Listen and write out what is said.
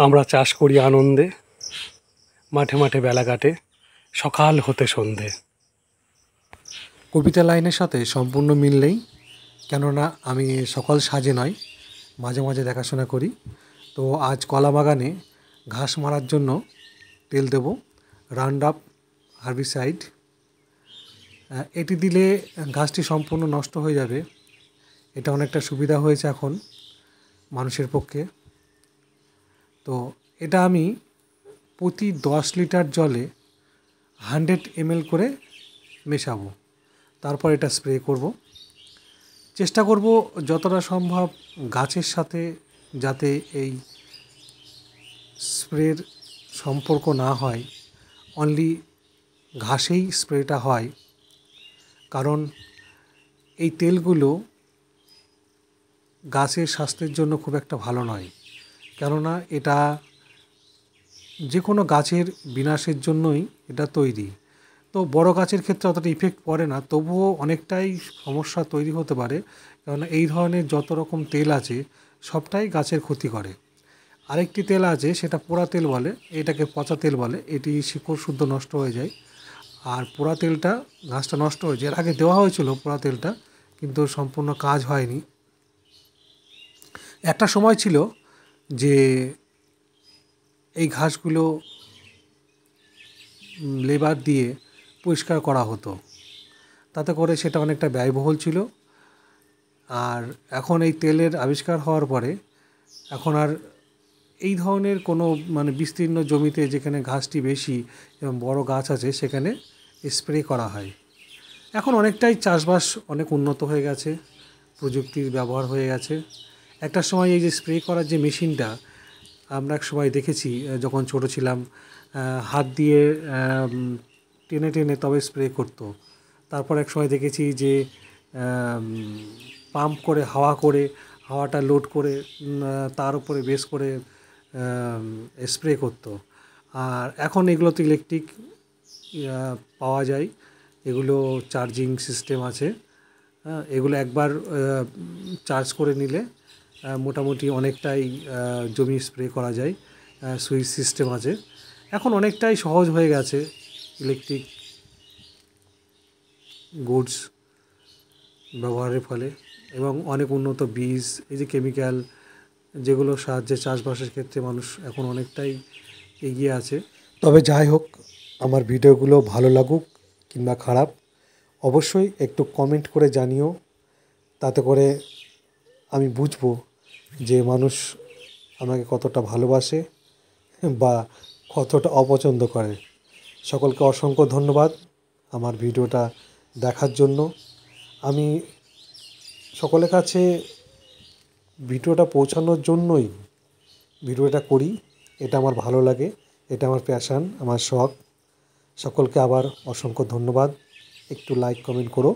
আমরা চাষ করি আনন্দে, মাঠে মাঠে বেলা কাটে সকাল হতে সন্ধে। কবিতা লাইনের সাথে সম্পূর্ণ মিল নেই, কেননা আমি সকল সাজে নয়, মাঝে মাঝে দেখাশোনা করি। তো আজ কলা বাগানে ঘাস মারার জন্য তেল দেব, রাউন্ডআপ হার্বিসাইড। এটি দিলে ঘাসটি সম্পূর্ণ নষ্ট হয়ে যাবে। এটা অনেকটা সুবিধা হয়েছে এখন মানুষের পক্ষে। তো এটা আমি প্রতি 10 লিটার জলে 100 ml করে মেশাবো, তারপর এটা স্প্রে করব। চেষ্টা করব যতটা সম্ভব গাছের সাথে যাতে এই স্প্রের সম্পর্ক না হয়, অনলি ঘাসেই স্প্রেটা হয়। কারণ এই তেলগুলো গাছের স্বাস্থ্যের জন্য খুব একটা ভালো নয়, কেননা এটা যে কোনো গাছের বিনাশের জন্যই এটা তৈরি। তো বড় গাছের ক্ষেত্রে অতটা ইফেক্ট পড়ে না, তবুও অনেকটাই সমস্যা তৈরি হতে পারে, কেননা এই ধরনের যত রকম তেল আছে সবটাই গাছের ক্ষতি করে। আরেকটি তেল আছে, সেটা পোড়া তেল বলে, এটাকে পচা তেল বলে। এটি শিকড় শুদ্ধ নষ্ট হয়ে যায়। আর পোড়া তেলটা গাছটা নষ্ট হয়ে যায়। এর আগে দেওয়া হয়েছিল পোড়া তেলটা, কিন্তু সম্পূর্ণ কাজ হয়নি। একটা সময় ছিল যে এই ঘাসগুলো লেবার দিয়ে পরিষ্কার করা হতো, তাতে করে সেটা অনেকটা ব্যয়বহুল ছিল। আর এখন এই তেলের আবিষ্কার হওয়ার পরে এখন আর এই ধরনের কোনো বিস্তীর্ণ জমিতে যেখানে ঘাসটি বেশি এবং বড় গাছ আছে সেখানে স্প্রে করা হয়। এখন অনেকটাই চাষবাস অনেক উন্নত হয়ে গেছে, প্রযুক্তির ব্যবহার হয়ে গেছে। একটা সময় এই যে স্প্রে করার যে মেশিনটা আমরা এক সময় দেখেছি যখন ছোট ছিলাম, হাত দিয়ে টেনে টেনে তবে স্প্রে করতো। তারপর এক সময় দেখেছি যে পাম্প করে হাওয়াটা লোড করে তার উপরে বেস করে স্প্রে করতো। আর এখন এগুলোতে ইলেকট্রিক পাওয়া যায়, এগুলো চার্জিং সিস্টেম আছে। এগুলো একবার চার্জ করে নিলে মোটামুটি অনেকটাই জমি স্প্রে করা যায়। সুইচ সিস্টেম আছে। এখন অনেকটাই সহজ হয়ে গেছে ইলেকট্রিক গুডস ব্যবহারের ফলে, এবং অনেক উন্নত বীজ, এই যে কেমিক্যাল যেগুলোর সাহায্যে চাষবাসের ক্ষেত্রে মানুষ এখন অনেকটাই এগিয়ে আছে। তবে যাই হোক, আমার ভিডিওগুলো ভালো লাগুক কিংবা খারাপ, অবশ্যই একটু কমেন্ট করে জানিও, তাতে করে আমি বুঝবো যে মানুষ আমাকে কতটা ভালোবাসে বা কতটা অপছন্দ করে। সকলকে অসংখ্য ধন্যবাদ আমার ভিডিওটা দেখার জন্য। আমি সকলের কাছে ভিডিওটা পৌঁছানোর জন্যই ভিডিওটা করি। এটা আমার ভালো লাগে, এটা আমার প্যাশান, আমার শখ। সকলকে আবার অসংখ্য ধন্যবাদ। একটু লাইক কমেন্ট করো।